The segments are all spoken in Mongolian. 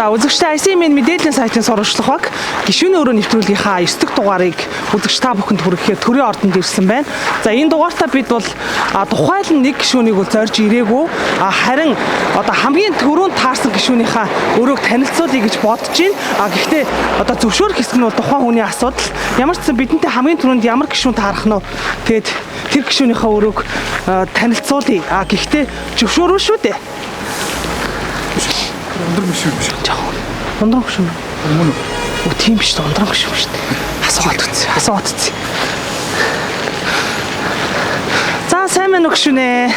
За үзэгчтэй ICM-ийн мэдээллийн сайтын сурвалжлах баг гишүүний өрөө нэвтрүүлгийнхаа 9 дахь дугаарыг үзэгч та бүхэнд хүрэхээр төрийн ордонд ирсэн байна. За энэ дугаартаа бид бол тухайлан нэг гишүүнийг бол зорж ирээгүй. Харин одоо хамгийн түрүүнд таарсан гишүүнийхээ өрөөг танилцуулъя гэж бодож байна. Гэхдээ одоо зөвшөөрөх хэсэг нь бол тухайн хүний асуудал. Ямар ч гэсэн бидэнтэй хамгийн түрүүнд ямар гишүүн таарах нь вэ? Тэгээд тэр гишүүнийхээ өрөөг танилцуулъя. Гэхдээ зөвшөөрөө шүү дээ. Ундрам гişүүн биш. Ундрам гişүүн. Өмнө. Оо тийм биш үү? Ундрам гişүүн шүү дээ. Асууад үзье. За сайн байна уу гişүүнэ?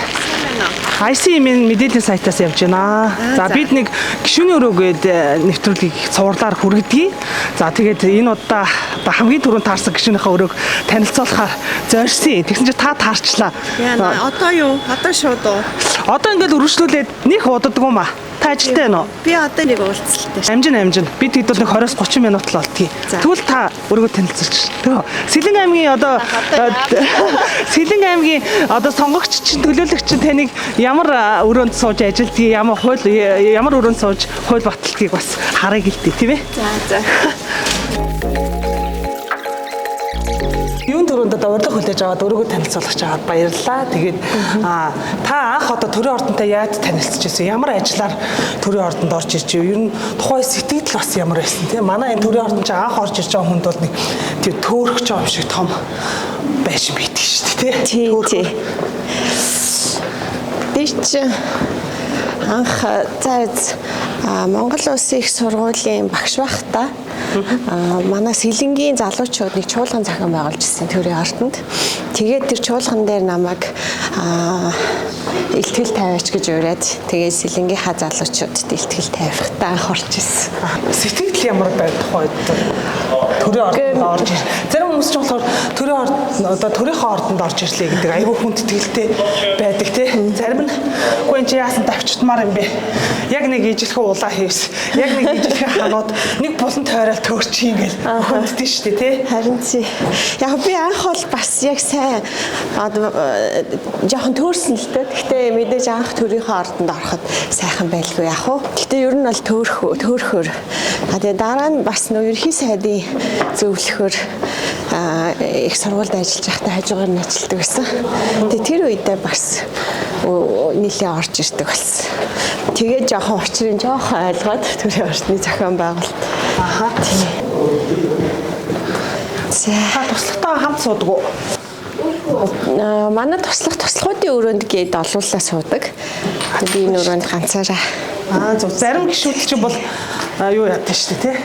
ICM-ийн мэдээллийн сайтаас явж байна. За бид нэг гишүүний өрөөгээд нэвтрүүлгийг цувралаар хүргэдэг. За тэгээд энэ удаа хамгийн түрүүнд таарсан гишүүнийхээ өрөөг танилцуулахаар зорьсон. Тэгсэн чинь та таарчлаа. Яа, одоо юу? Одоо шууд уу? Одоо ингээд өргөжлүүлээд нэг удадгүй маа. Та ажилтай байна уу? Би одоо нэг уулзалтай шүү. Амжин. Бид хэд бол нэг 20-30 минут л болтгий. Тэгвэл та өргөө танилцуулж. Сэлэн аймгийн одоо Сэлэн аймгийн одоо сонгогч чинь төлөөлөгч чинь таныг ямар өрөөнд сууж ажилдгийг, ямар өрөөнд сууж хууль баталдгийг бас харъя гэлтэй тийм ээ. За. Юун түрүүнд одоо урилга хүлээж аваад өрөөгөө танилцуулах чагаад баярлалаа. Тэгээд та анх одоо төрийн ордонтой яаж танилцчихсэн? Ямар ажиллаар төрийн ордонд орж ирж вэ? Ер нь тухайн сэтгэл бас ямар байсан тийм? Манай энэ төрийн ордонд анх орж ирж байгаа хүнд бол нэг тийм төөрөгч юм шиг том байшин байдаг шүү дээ тийм? Би ч анх Монгол Улсын их сургуулийн багш байхдаа манай Сэлэнгийн залуучууд нэг чуулган захин байгуулж ирсэн төрийн ордонд. Тэгээд тэр чуулган дээр намайг илтгэл тавиач гэж ураад тэгээд Сэлэнгийнхаа залуучуудад илтгэл тавихтаа анх орж ирсэн. Сэтгэл ямар байх тухайд төрийн ордонд орж ир. Зарим хүмүүс ч болохоор төрийн ордонд одоо төрийнхөө ордонд орж ирлээ гэдэг айгүй хүндэтгэлтэй байдаг тийм. Зарим нь үгүй энэ яасан тавьчдмаар юм бэ? Яг нэг ижилхэн улаан хийвс. Яг нэг ижилхэн ханууд нэг булан тойрол төөрчих юм гэл хүнддэг шүү дээ тий. Харин чи яг би анх бол бас яг сайн жоохон төөрсөн л дээ. Гэхдээ мэдээж анх төрийнхөө ордонд ороход сайхан байлгүй яах вэ? Гэхдээ ер нь бол төөрхөөр. Тэгээд дараа нь бас нөө ерхий сайдын зөвлөхөөр их сургуульд ажиллаж байхдаа хажуугаар нь ажилладаг байсан. Тэгээд тэр үедээ бас нийлээ орж ирдэг болсон. Тэгээд жоохон учрыг жоохон ойлгоод төрийн ордны зохион байгуулалт. Тийм. За туслахтайгаа хамт суудаг уу? Манай туслахуудын өрөөнд гээд олуулаа суудаг. Би энэ өрөөнд ганцаараа. Зөв. Зарим гишүүд чинь бол юу яадаг шүү дээ тий.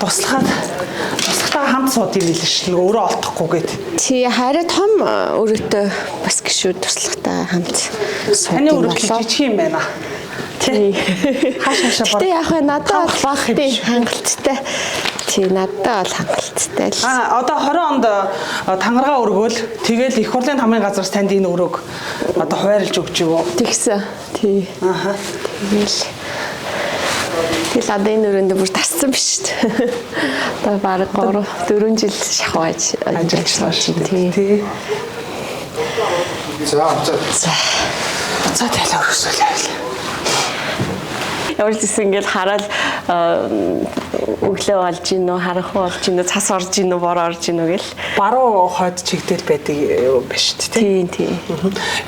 Туслахтайгаа хамт суудгийг хэлсэн шүү дээ. Өөрөө олдохгүйгээд. Тий, харин том өрөөтэй бас гишүүд туслахтайгаа хамт суудаг. Таны өрөө жижиг юм байна. Тий. Хаашаа баг. Тий, яг надад баг хангалттай. Тий, надад бол хангалттай л. Одоо 20 онд тангараа өргөөл тэгэл их хурлын хамгийн газраас танд энэ өрөөг одоо хуваарлж өгч юу? Тэгсэн. Тий. Тэгэл одоо энэ өрөөнд бүр тассан биш үү? Одоо баг 3-4 жил шахаж ажиллаж байна. Тий. За тайлбар өгсөөл. Ямар ч гэсэн ингээд хараад өглөө болж гин үү, харанхуй болж гин үү, цас орж гин үү, бор орж гин үү гэл баруун хойд чигтэл байдаг юм байна шүү дээ. Тийм.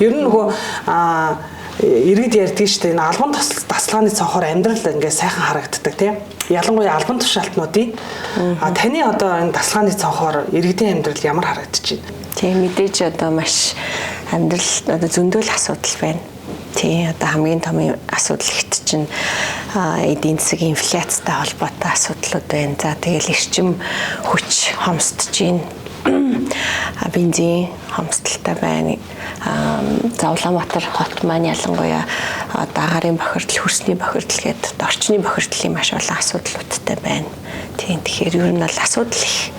Ер нь нөгөө иргэд ярьдаг шүү дээ. Энэ албан тасалгааны цонхоор амьдрал ингээд сайхан харагддаг тийм. Ялангуяа албан тушаалтнуудын таны одоо энэ тасалгааны цонхоор иргэдийн амьдрал ямар харагдаж байна? Тийм, мэдээж одоо маш амьдрал одоо зөндөл асуудал байна. Тийм, одоо хамгийн том асуудал ихт чинь эдийн засгийн инфляцтай холбоотой асуудлууд байна. За тэгэл эрчим хүч хомсдож байна. Бензин хомсдолтой байна. Улаанбаатар хот маань ялангуяа агарын бохирдол, хөрсний бохирдол гэдэг орчны бохирдлын маш олон асуудлуудтай байна. Тийм, тэгэхээр ер нь бол асуудал их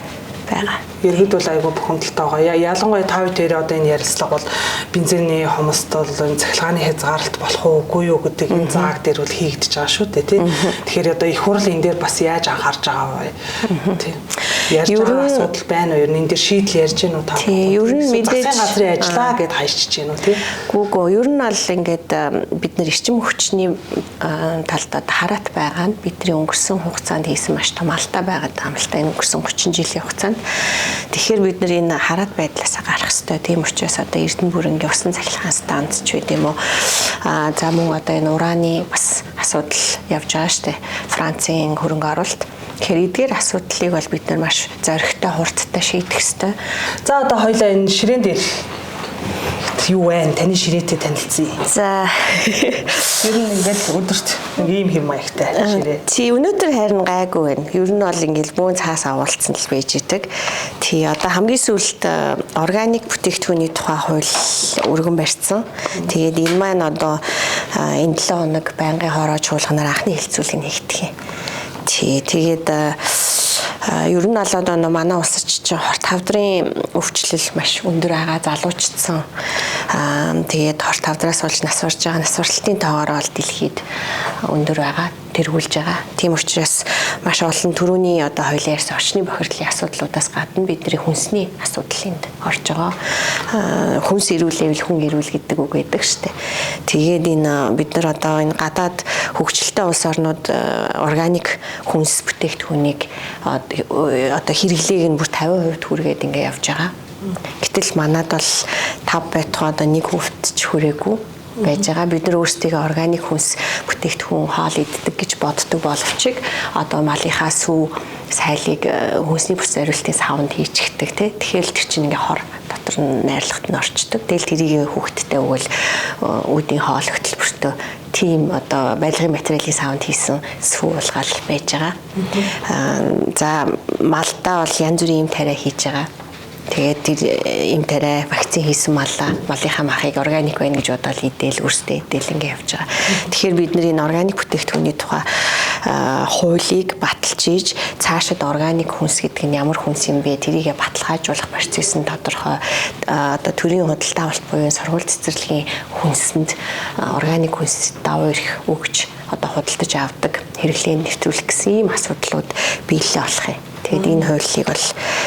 байгаа. Иргэд бол айгүй бухимдалтай байгаа. Ялангуяа тав дээр одоо энэ ярилцлага бол бензиний хомсд бол энэ цахилгааны хязгаарлалт болох уугүй юу гэдэг энэ зааг дээр бол хийгдэж байгаа шүү дээ тий. Тэгэхээр одоо их хурл энэ дээр бас яаж анхаарч байгаа вэ? Тий. Ярьж байгаа асуудал байна уу? Ер нь энэ дээр шийдэл ярьж гин үү та? Тий, ер нь мэдээж газрын ажиллаа гэд хайчиж гин үү тий? Гүгөө ер нь бол ингээд бид нар эрчим хүчний талд хараат байгаа нь бидний өнгөрсөн хугацаанд хийсэн маш том алдаа байгаад байгаа юм л та энэ өнгөрсөн 30 жилийн хугацаанд. Тэгэхээр бид нар энэ хараат байдлаас гарах хэрэгтэй. Тийм учраас одоо Эрдэнэ бүрэнгийн усан цахилгаан станц ч үгүй юм уу. За мөн одоо энэ ураны бас асуудал явж байгаа шүү дээ. Францын хөрөнгө оруулалт. Тэгэхээр эдгээр асуудлыг бол бид нар маш зоригтой хурдтай шийдэх хэрэгтэй. За одоо хоёлаа энэ ширээн дээр юу вэ? Таны ширээтэй танилцъя. За ер нь ингээд өдөрт нэг ийм хэм маягтай ширээ. Тий өнөөдөр харин гайгүй байна. Ер нь бол ингээд бүүн цаас авуулцсан л байж идэг. Тий одоо хамгийн сүүлд органик бүтээгдэхүүний тухай хууль өргөн барьсан. Тэгээд энэ маань одоо энэ 7 хоног байнгын хороо чуулганаар анхны хэлцүүлэг хийгдэх юм. Тий тэгээд ер нь бол одоо манай улсч чинь хорт хавдрын өвчлөл маш өндөр байгаа, залуучдсан. Тэгээд хорт хавдраас болж нас барж байгаа, нас баралтын тоогоор бол дэлхийд өндөр байгаа, тэргүүлж байгаа. Тийм учраас маш олон төрөний одоо хуулийн ярьсан орчны бохирдлын асуудлуудаас гадна бидний хүнсний асуудал энд орж байгаа. Хүнс ирүүлээвэл хүн ирүүл гэдэг үг байдаг шүү дээ. Тэгээд энэ бид нар одоо энэ гадаад хөгжилтэй улс орнууд органик хүнс бүтээгдэхүүнийг одоо хэрэглээг нь бүр 50% хүргээд ингээ явж байгаа. Гэтэл манад бол 5 байтугай одоо 1% ч хүрээгүй байж байгаа. Бид нар өөрсдөө органик хүнс бүтээгдэхүүн хоол иддэг гэж боддог боловч одоо малынхаа сүв сайлыг хүнсний бүс зориултын савнд хийчихдэг тий. Тэгэхээр л тэр чинь ингээ хор дотор нь найрлагт нь орчдөг. Тэгэл тэрийг хүүхдтэй өгвөл үүдийн хоол хөтөлбөртөө тийм одоо барилгын материалын савнд хийсэн сүв уулгаал байж байгаа. За малдаа бол янз бүрийн юм тариа хийж байгаа. Тэгээд тэр им тариа вакцин хийсэн малынхаа махыг органик байна гэж бодоод идэл өөрсдөө идэл ингэ явж байгаа. Тэгэхээр бид нар энэ органик бүтээгдэхүүний тухай хуулийг баталж ийж цаашид органик хүнс гэдэг нь ямар хүнс юм бэ? Тэрийг баталгаажуулах процесс нь тодорхой одоо төрийн худалдаа авалт буюу сургууль цэцэрлэгийн хүнсэнд органик хүнс давуу эрх өгч одоо худалдаж авдаг, хэрэглээнд нэвтрүүлэх гэсэн ийм асуудлууд биелэлээ болох юм. Тэгээд энэ хуулийг бол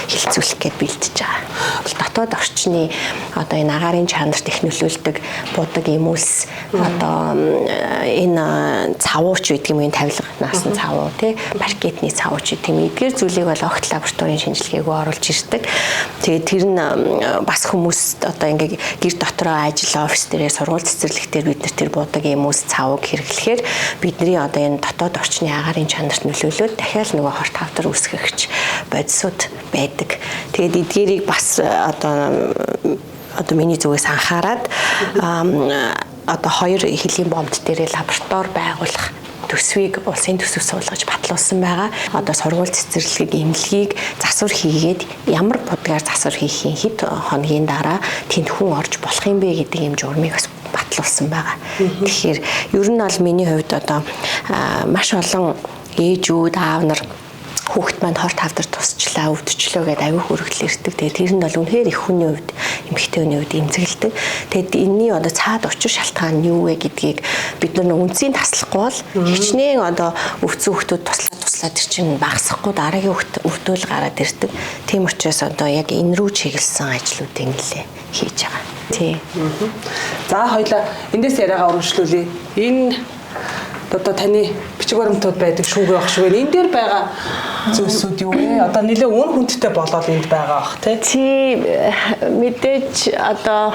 хилцүүлэх гэж бэлдэж байгаа. Бол дотоод орчны одоо энэ агаарын чанарт их нөлөөлдөг будаг эмүүлс одоо энэ цавууч гэдэг юм энэ тавилга наасан цавуу тий паркетний цавууч гэдэг юм эдгээр зүйлийг бол огт лабораторийн шинжилгээгүй оруулж ирдэг. Тэгээд тэр нь бас хүмүүст одоо ингээ гэр дотроо ажил офис дээрээ сургууль цэцэрлэг дээр бид нар тэр будаг эмүүлс цавууг хэрэглэхээр бидний одоо энэ дотоод орчны агаарын чанарт нөлөөлөөд дахиад нөгөө хорт хавдар үүсгэж бодисууд байдаг. Тэгээд эдгээрийг бас одоо миний зүгээс анхаарад одоо 2 хэлийн бомбд дээрээ лаборатори байгуулах төсвийг улсын төсөв суулгаж батлуулсан байгаа. Одоо сургууль цэцэрлэгийг эмнэлгийг засвар хийгээд ямар будгаар засвар хийх юм хэд хоногийн дараа тэнд хүн орж болох юм бэ гэдэг юм журмыг бас батлуулсан байгаа. Тэгэхээр ер нь бол миний хувьд одоо маш олон ээжүүд аав нар хүүхэд маань хорт хавдар тусчлаа, өвдчлөө гэдэг аягүй хөргөл ирдэг. Тэгээд тэр нь бол үнэхээр их хүний хувьд, эмэгтэй хүний хувьд эмзэглэдэг. Тэгээд энэний одоо цаад учир шалтгаан нь юу вэ гэдгийг бид нар үндсийн таслахгүй бол хичнээн одоо өвцөн хүүхдүүд туслаад тэр чинь багасахгүй дараагийн өвдөл гараад ирдэг. Тийм учраас одоо яг энэ рүү чиглэсэн ажлуудыг нэлээ хийж байгаа. Тий. За хоёлаа эндээс яриагаа өргөжлүүлье. Энэ одоо таны бичиг баримтууд байдаг шүүгээ багш вэ? Энэ дээр байгаа зүйлсүүд юу вэ? Одоо нэлээ үн хүндтэй болоод энд байгаа бах тий. Мэдээж одоо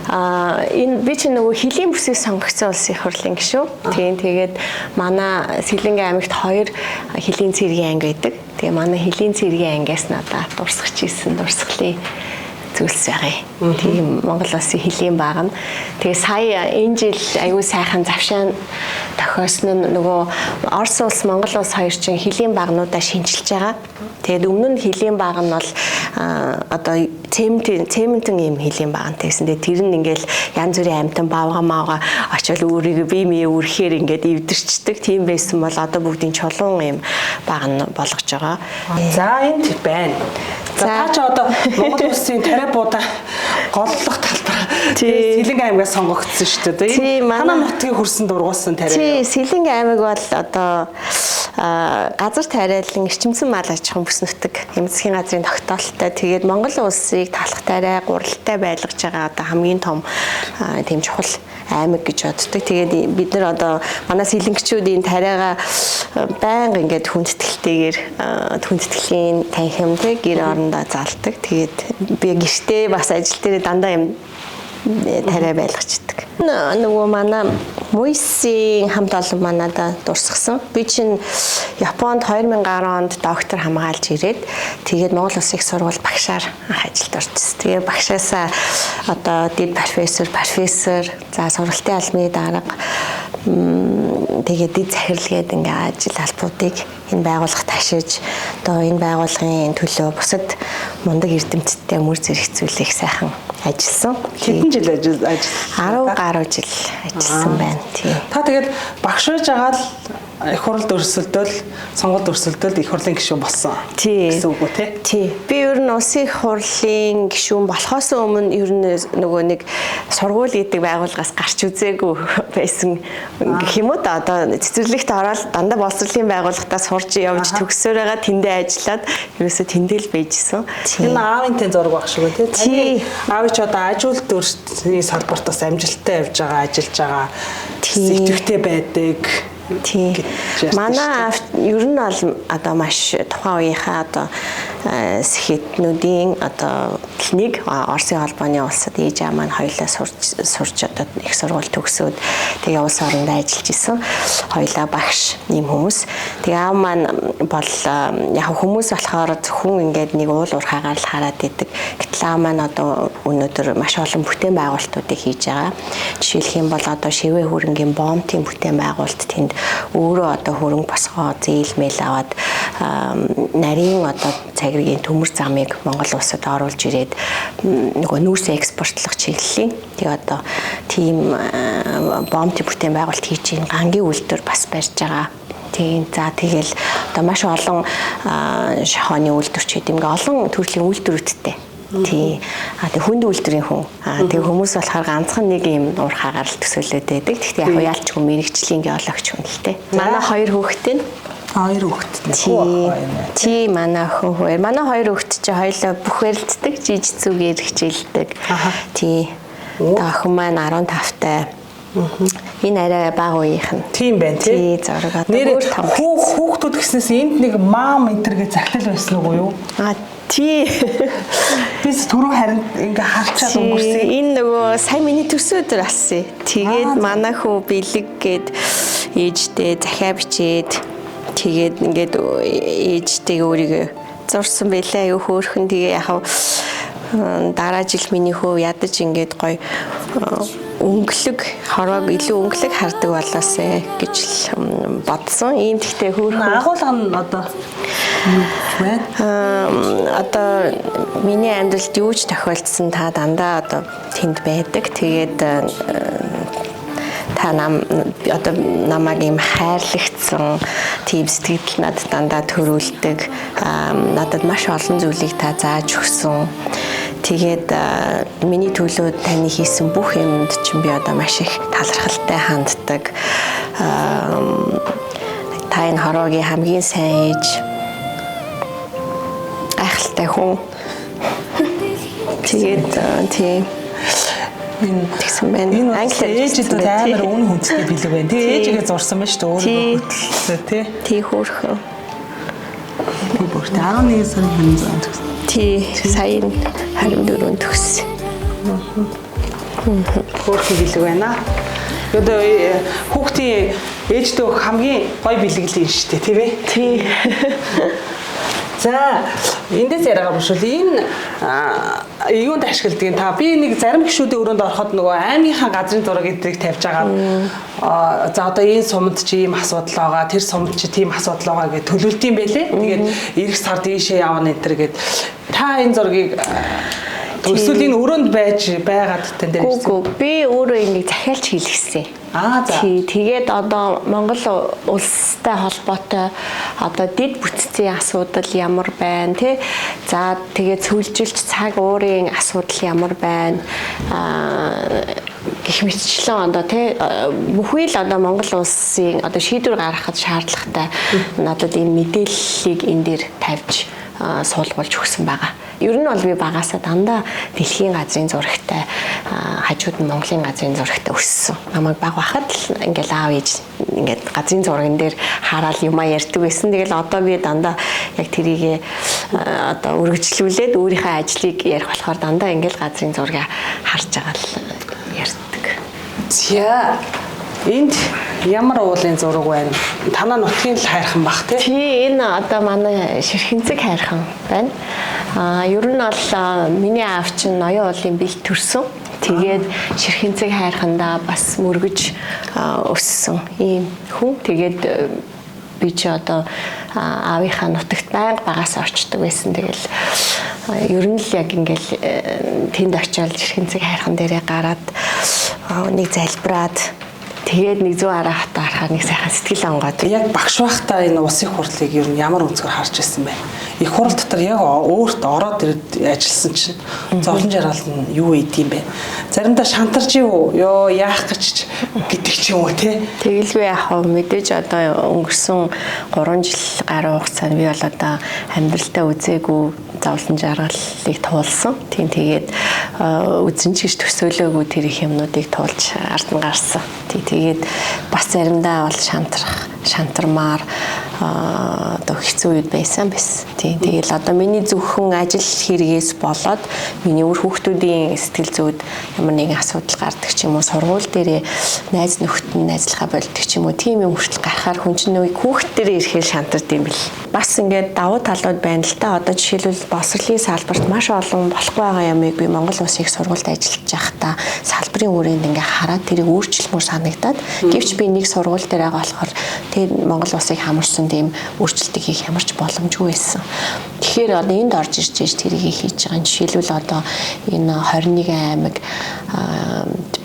энэ би чинь нөгөө хөлийн бүсийг сонгогдсон улсын их хурлын гишүүн. Тэгээд манай Сэлэнгийн аймагт 2 хөлийн цэргийн анги байдаг. Тэгээ манай хөлийн цэргийн ангиас надад дурсагч ийсэн дурсгалын зүйлс байгаа. Тийм Монгол Улсын хөлийн баг нь. Тэгээ сая энэ жил аюу сайхан завшаан тохиосон нь нөгөө Орос улс Монгол улс хоёр чинь хөлийн багнуудаа шинжилж байгаа. Тэгээд өмнө нь хөлийн баг нь бол одоо цементэн юм хийлийн баган тэгсэн. Тэр нь ингээл янз бүрийн амтан бавга очил өөрийгөө бие мие үрхээр ингээд эвдэрчдэг. Тийм байсан бол одоо бүгдийн чулуун юм баган болгож байгаа. За энд байна. За та ч одоо Монгол улсын тариабуудаа голлох талбар Сэлэнг аймгаас сонгогдсон шүү дээ. Энэ Ханаа нутгийн хөрсөн дургуулсан тариа. Тий, Сэлэнг аймаг бол одоо газар тариалан эрчимсэн мал аж ахуйн бүс нутаг эм засгийн газрын тогтоолттой тэгээд Монгол улсыг талах тариа гуралтай байлгаж байгаа одоо хамгийн том тийм чухал аймаг гэж боддог. Тэгээд бид нар одоо манай сэлэнгчүүдийн тариагаа байнга ингээд хүндэтгэлтэйгээр хүндэтгэлийн танхимд гэр орондоо залдаг. Тэгээд би гэртээ бас ажил дээр дандаа юм тариа байлгачдаг. Нөгөө манай Муйсийн хамт олон манайда дурсгсан. Би чинь Японд 2010 онд доктор хамгаалж ирээд тэгээд Монгол Улсын их сургууль багшаар ажилд орчихсон. Тэгээд багшаасаа одоо дэд профессор, за сургалтын албаны дарга тэгээд дэд захиралгээд ингээ ажил албуудыг энэ байгууллагт ашиж одоо энэ байгууллагын төлөө бусад мундаг эрдэмтдтэй мөр зэрэгцүүлэх сайхан ажилласан. Хэдэн жил ажилласан? 10 гаруй жил ажилласан байна. Тий. Та тэгээд багш байж байгаа л их хурлд өрсөлдөөл, сонгуульд өрсөлдөөлд их хурлын гишүүн болсон. Гэсэн үг үү те? Тий. Би ер нь улсын их хурлын гишүүн болохоос өмнө ер нь нөгөө нэг сургууль гэдэг байгууллагаас гарч үзээгүй байсан гэх юм уу да. Одоо цэцэрлэгт ороод дандаа боловсролын байгууллагатаа сурж явж төгсөөр байгаа тэндээ ажиллаад ерөөсө тэндэл байжсэн. Энэ аавын тэн зураг баг шүү те? Тий. Аавч одоо ажилт өөрсдийн салбарт бас амжилттай явж байгаа, ажиллаж байгаа. Идэвхтэй байдаг. Тий. Манай ер нь бол одоо маш тухайн үеийнхээ одоо сэхэтнүүдийн одоо нэг Оросын холбооны улсад ээж аав маань хоёулаа сурч одоо их сургууль төгсөөд тэгээ улс орондоо ажиллаж исэн. Хоёулаа багш ийм хүмүүс. Тэгээ аав маань бол яг хүмүүс болохоор зөвхөн ингээд нэг уул уурхаагаар л хараад идэг. Гэтэл аав маань одоо өнөөдөр маш олон бүтээн байгуулалтуудыг хийж байгаа. Жишээлх юм бол одоо шивээ хөрөнгийн бомтын бүтээн байгуулалт тэнд өөрөө одоо хөрөнгө босгоо зээлмэл аваад нарийн одоо цагиргийн төмөр замыг Монгол улсад оруулж ирээд нөгөө нүүрс экспортлох чиглэлийн тэгээ одоо тийм бомтын бүтээн байгуулалт хийж ийн гангийн үйлдвэр бас барьж байгаа. Тийм за тэгэл одоо маш олон шахооны үйлдвэрч гэдэг ингээ олон төрлийн үйлдвэрүүдтэй. Тий. Тэг хүнд үйлдвэрийн хүн. Тэг хүмүүс болохоор ганцхан нэг юм уурхаагаар л төсөөлөд байдаг. Гэхдээ яг яалчгүй мэрэгжлийн геологч хүн л дээ. Манай хоёр хүүхдээ нь хоёр хүүхэд. Тий, манай охин хоёр. Манай хоёр хүүхэд чи хоёулаа бүхэлддэг, жижигцүүгээр хичээлдэг. Тий. Охин маань 15-тай. Энэ арай бага үеийнх нь. Тийм байна тий. Зураг одоо өөр том. Хүүхдүүд гэснээс энд нэг мам энтергээ захтал байсан уу юу? Тий. Бис түрүү харин ингээ харчаад өнгөрсөн. Энэ нөгөө сайн миний төсөө өдөр алсан. Тэгээд манай хүү бэлэг гээд ээжтэй захиа бичээд тэгээд ингээд ээжтэйг өөрийгөө зурсан байлаа. Аюу хөөрхөн тэгээ яхав дараа жил миний хүү ядаж ингээд гоё өнгөлөг хорвоог илүү өнгөлөг хардаг болоосэй гэж бодсон. Ийм тэгтээ хөөрхөн агуулга нь одоо одоо миний амьдралд юу ч тохиолдсон та дандаа одоо тэнд байдаг. Тэгээд та одоо намайг юм хайрлагдсан тийм сэтгэл надад дандаа төрүүлдэг. Надад маш олон зүйлийг та зааж өгсөн. Тэгээд миний төлөө таны хийсэн бүх юмд чинь би одоо маш их талархалтай ханддаг. Та энэ хороогийн хамгийн сайн ээж гайхалтай хүн. Тэгээд тийм тэгсэн байна. Энэ ээжэд амар үн хүндэтгэл билэг байна. Тэгээ ээжигээ зурсан байна шүү дээ. Өөрөө хөтлөө тий. Тий хөөрхөн. Би бүрт 11 сарын 26-нд төгсөн. Тий сая 24-нд төгссөн. Хөөрхөн билэг байна. Одоо хүүхдийн ээждөө хамгийн гоё бэлэглэн шүү дээ тий вэ? Тий. За эндээс яриагаа бошвол энэ юунд ашигладаг та би нэг зарим гишүүдийн өрөөнд ороход нөгөө аймынхаа газрын зураг эдрийг тавьж байгаа. За одоо энэ сумд чи ийм асуудал байгаа, тэр сумд чи тийм асуудал байгаа гэж төлөвлөлт юм байлээ. Тэгээд эх сард ийшээ явна энэ төр гэд та энэ зургийг Эсвэл энэ өрөөнд байж байгаад тань дээр ирсэн. Үгүй би өөрөө энийг захиалж хийлгэсэн. За. Тэгээд одоо Монгол улстай холбоотой одоо дэд бүтцийн асуудал ямар байна тий. За тэгээд сүүлжилч цаг уурын асуудал ямар байна. Гэх мэтчлэн одоо тий бүхий л одоо Монгол улсын одоо шийдвэр гаргахад шаардлагатай надад энэ мэдээллийг энэ дээр тавьж суулгуулж өгсөн байгаа. Ер нь бол би багасаа дандаа дэлхийн газрын зурагтай хажууд нь Монголын газрын зурагтай өссөн. Намайг баг байхад л ингээл аав ээж ингээд газрын зурган дээр хараад юмаа ярьдаг байсан. Тэгэл одоо би дандаа яг тэрийг одоо үргэлжлүүлээд өөрийнхөө ажлыг ярих болохоор дандаа ингээл газрын зургийг харж байгаа л ярьдаг. За энд ямар уулын зураг байна? Танаа нутгийн л хайрхан бах тий. Тий энэ одоо манай Ширхэнцэг хайрхан байна. Ер нь бол миний аав чинь ноён уулын бэлт төрсөн. Тэгээд Ширхэнцэг хайрхандаа бас мөргөж өссөн ийм хүн. Тэгээд би чи одоо аавынхаа нутагт байнга багаас очдог байсан. Тэгэл ер нь л яг ингээл тэнд очиод Ширхэнцэг хайрхан дээрээ гараад нэг залбираад тэгээд нэг зүү араа хата харахаар нэг сайхан сэтгэл онгоод. Яг багш байхдаа энэ улсын хурлыг ер нь ямар өнцгөр харж ирсэн бэ? Их хурл дотор яг өөрт ороод ирээд ажилласан чинь зовлон жаргал нь юу ийд юм бэ? Заримдаа шантарч юу ёо яах гэж гэдэг ч юм уу те. Тэгэлгүй яг хөө мэдээж одоо өнгөрсөн 3 жил гаруй хугацаанд би бол одоо амьдралтаа үзээгүй зовлон жаргалыг туулсан. Тэгээд үзэн ч гэж төсөөлөөгүй тэр их юмнуудыг туулж ард нь гарсан. Тэгээд бас заримдаа бол шантармаар одоо хэцүү үед байсан. Тэгэл одоо миний зөвхөн ажил хэрэгээс болоод миний үр хүүхдүүдийн сэтгэл зүйд ямар нэгэн асуудал гардаг ч юм уу, сургууль дээрээ найз нөхдөд найзлахаа болдог ч юм уу, тийм юм хүртэл гарахаар хүн чинь нөгөө хүүхд дээрээ ирэхээр шантардаг юм бэл. Бас ингээд давуу талууд байна л та. Одоо жишээлбэл боловсролын салбарт маш олон болохгүй байгаа ямыг би Монгол улсын их сургуульд ажиллаж байхдаа салбарын хүрээнд ингээд хараад тэрийг өөрчлөлмөр санагдаад гэвч би нэг сургууль дээр байгаа болохоор тэр Монгол улсыг хамарсан тийм өөрчлөлтийг хийх ямарч боломжгүй байсан. Тэгэхээр одоо энд орж ирж тэрийг хийж байгаа. Жишээлбэл одоо энэ 21 аймаг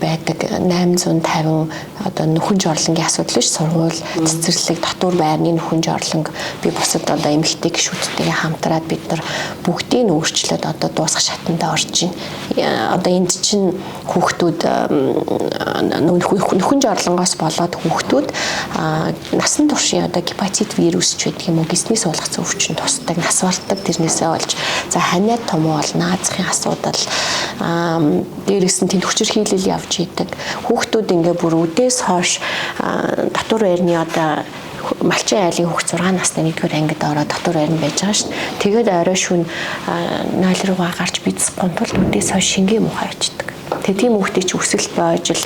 байдаг 850 одоо нөхөн жорлонгийн асуудал биш, сургууль, цэцэрлэг, татвар байрны нөхөн жорлонг би бусад одоо эмэгтэй гишүүдтэйгээ хамтраад бид нар бүгдийг өөрчлөөд одоо дуусах шатанд орж байна. Одоо энд чинь хүүхдүүд нөхөн жорлонгоос болоод хүүхдүүд насан туршийн одоо гепатит вирус ч гэдэг юм уу, гисний суулгацсан өвчин тусдаг, нас бардаг, тэрнээсээ болж за ханиад том бол наазахын асуудал дээрээс нь тэнд хүчирхийлэл явж идэг. Хүүхдүүд ингээ бүр үдээс хойш татвар байрны одоо малчин айлын хүүхд 6 насны 1-р ангид ороод татвар байрны байж байгаа шүү дээ. Тэгээд орой шөнө 0 руугаа гарч бидс гомбол үдээс хойш шингээ муухай ичдэг. Тэгээ тийм хүүхдээ чи өсөлт байж л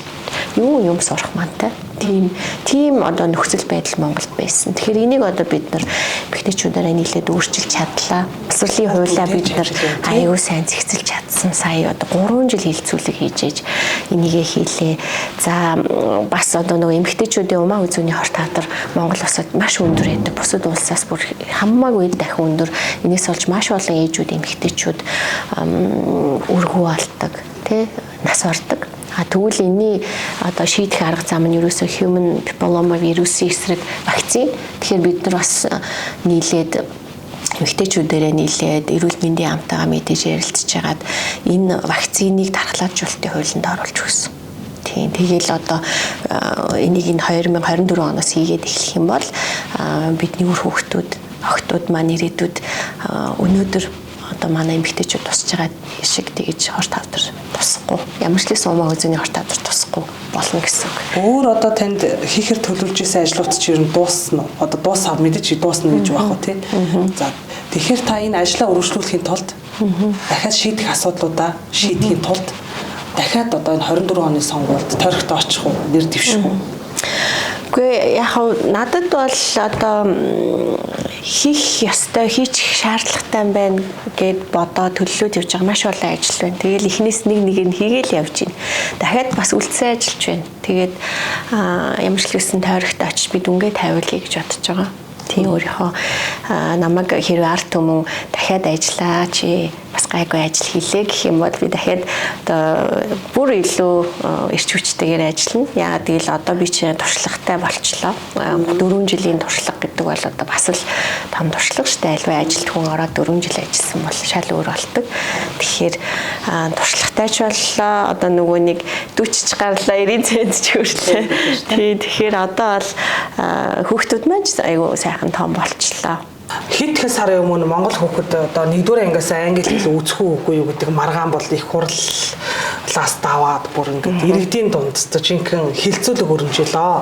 юм сурах мантай. Тийм одоо нөхцөл байдал Монголд байсан. Тэгэхээр энийг одоо бид нар эмэгтэйчүүдээрээ нийлээд өөрчилж чадлаа. Боловсролын хуулиа бид нар аюу сайн зэгцэлж чадсан. Сая одоо 3 жил хилцүүлэг хийж энийгээ хийлээ. За бас одоо нөгөө эмэгтэйчүүдийн умаа үзүүний хорт хавдар Монгол улсад маш өндөр байдаг. Бусад улсаас бүр хамаагүй дахин өндөр. Энэс болж маш олон ээжүүд эмэгтэйчүүд өргөө алдаг, тий, нас бардаг. Тэгвэл энэний одоо шийдэх арга зам нь ерөөсөө human papilloma вирусын эсрэг вакцин. Тэгэхээр бид нар бас нийлээд эмэгтэйчүүдээрээ нийлээд эрүүл мэндийн амтайгаа мэдээж ярилцж хагаад энэ вакциныг дархлаажуулалтын хуулинд оруулж өгсөн. Тийм. Тэгээл одоо энийг 2024 оноос хийгээд эхлэх юм бол бидний үр хүүхдүүд, охтууд маань ирээдүйд өнөөдөр одоо манай эмэгтэйчүүд тусч байгаа шиг тэгж хорт хавдар тусахгүй. Ямар ч лээс умаа үзэний хорт хавдар тусахгүй болно гэсэн үг. Өөр одоо танд хийхэр төлөвлөж исэн ажлууд чи ер нь дуусна уу? Одоо дуусаа мэдээж дуусна гэж байна уу тий. За тэгэхээр та энэ ажлаа үргэлжлүүлэхийн тулд дахиад шийдэх асуудлуудаа шийдэхийн тулд дахиад одоо энэ 24 оны сонгуульд тойрогт очих уу? Нэр дэвших уу? Гэхдээ яг надад бол одоо хийх ёстой, хийчих шаардлагатай байна гэд бодоод төлөвлөж явж байгаа маш олон ажил байна. Тэгэл эхнээс нэг нь хийгээл явж байна. Дахиад бас үлдсэн ажиллаж байна. Тэгээд ямар ч хэлсэн тойрогт очиж би дүнгээ тавиулъя гэж бодож байгаа. Тийм өөрийнхөө намайг хэрвээ ард түмэн дахиад ажиллаа чи бас бас гайгүй ажил хийлээ гэх юм бол би дахиад одоо бүр илүү эрч хүчтэйгээр ажиллана. Яагаад гэвэл одоо би чинь туршлагатай болчлоо. 4 жилийн туршлага гэдэг бол одоо бас л том туршлага шүү дээ. Альва ажилд хүн ороод 4 жил ажилласан бол шал өөр болдог. Тэгэхээр туршлагатайч боллоо. Одоо нөгөө нэг 40 гарлаа 90 цент ч хүртлээ. Тэгэхээр одоо бол хүүхдүүд маань айгүй сайхан том болчлоо. Хэд их сарын өмнө Монгол хүүхэд одоо 1-р ангиас англи хэл үзэх үгүй юу гэдэг маргаан бол их хурлаас даваад бүр ингээд иргэдийн дунд жинхэнэ хилцүүлэг өрнөжлөө.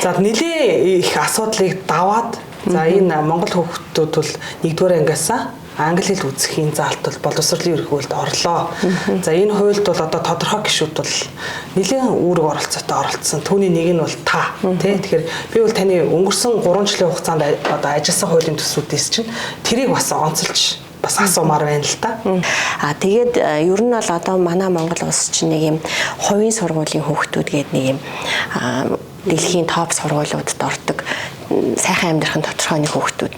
За нэлээ их асуудлыг даваад за энэ Монгол хүүхдүүд бол 1-р ангиас англи хэл үзэхийн заалт бол боловсролын ерхий хуульд орлоо. За энэ хуульд бол одоо тодорхой гишүүд бол нэлээд үүрэг оролцоотой оролцсон. Түүний нэг нь бол та тий. Тэгэхээр би бол таны өнгөрсөн 3 жилийн хугацаанд одоо ажилласан хуулийн төсвүүдээс чинь тэрийг бас онцолж бас асуумаар байна л та. Тэгээд ер нь бол одоо манай Монгол улс чинь нэг юм хувийн сургуулийн хүүхдүүд гэдэг нэг юм дэлхийн топ сургуулиудад ордог сайхан амьдрахын тодорхой нэг хүүхдүүд.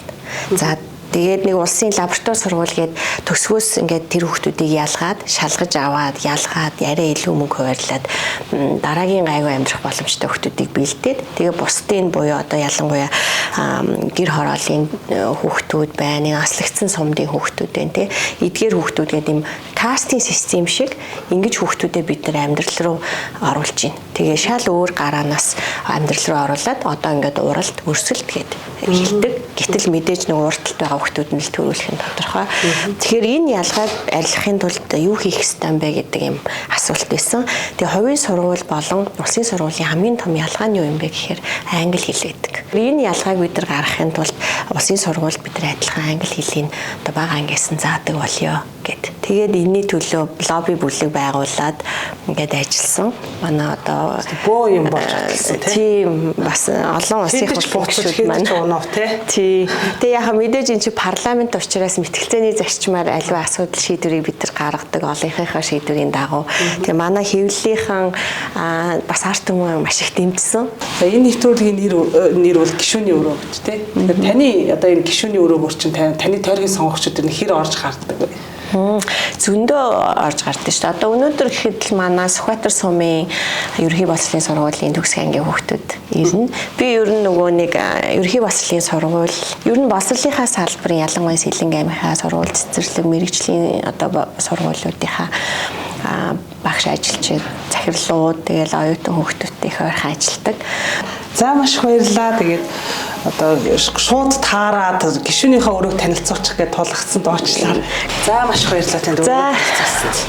За тэгээд нэг улсын лаборатори сургууль гээд төсвөөс ингээд тэр хүүхдүүдийг ялгаад, шалгаж аваад, ялгаад, яриа илүү мөнгө хуваарлаад дараагийн гайгүй амьдрах боломжтой хүүхдүүдийг бэлдээд тэгээ бусдын буюу одоо ялангуяа гэр хорооллын хүүхдүүд байна, аслагдсан сумдын хүүхдүүд байна тий. Эдгээр хүүхдүүд гэдэг юм кастинг систем шиг ингэж хүүхдүүдээ бид нар амьдрал руу оруулж байна. Тэгээ шал өөр гараанаас амьдрал руу оруулаад одоо ингээд уралт, өрсөлт гээд хэлдэг. Гэтэл мэдээж нэг урталт байгаа хүүхдүүд нь л төрүүлэх нь тодорхой. Тэгэхээр энэ ялгааг арилгахын тулд юу хийх ёстой юм бэ гэдэг юм асуулт байсан. Тэгээ хувийн сургууль болон улсын сургуулийн хамгийн том ялгаа нь юу юм бэ гэхээр англи хэл байдаг. Энэ ялгааг бид нар гаргахын тулд улсын сургуульд бид нар адилхан англи хэлийг одоо бага ангиас нь заадаг болёо гэд. Тэгээд энэний төлөө лобби бүлэг байгуулад ингээд ажилласан. Манай одоо бөө юм болж ажилласан тийм бас олон улсын хурцлууд маань тий. Тэгээ яхаа мэдээж энэ чи парламент учраас мэтгэлцээний зарчмаар аливаа асуудал шийдвэрийг бид нар гаргадаг олонхийнхаа шийдвэрийн дагуу. Тэгээ манай хэвлэлийнхэн бас арт түмэн маш их дэмжсэн. Энэ нэвтрүүлгийн нэр бол гишүүний өрөө гэж тий. Тэгэхээр таны одоо энэ гишүүний өрөөгөр чинь таны тойргийн сонгогчдод энэ хэр орж гардаг вэ? Зөндөө орж гардаг шүү дээ. Одоо өнөөдөр гэхэд л манай Сүхбаатар сумын ерөнхий боловсролын сургуулийн төгсгөө ангийн хүүхдүүд ирнэ. Би ер нь нөгөө нэг ерөнхий боловсролын сургууль, ер нь боловсролынхаа салбарын ялангуяа Сэлэнг аймгийнхаа сургууль цэцэрлэг мэрэгжлийн одоо сургуулиудынхаа багш ажилчид, захирлууд, тэгэл оюутан хүүхдүүдтэй их ойрхон ажилдаг. За маш их баярлалаа. Тэгээд одоо шууд таараад гишүүнийхээ өрөөг танилцуулчих гэж тулгацсан доочлаа. За маш их баярлалаа танд. За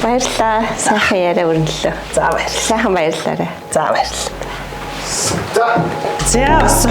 баярлалаа. Сайхан яриа өрнөлөө. За баярлалаа. Сайхан баярлалаа. За баярлалаа. За бас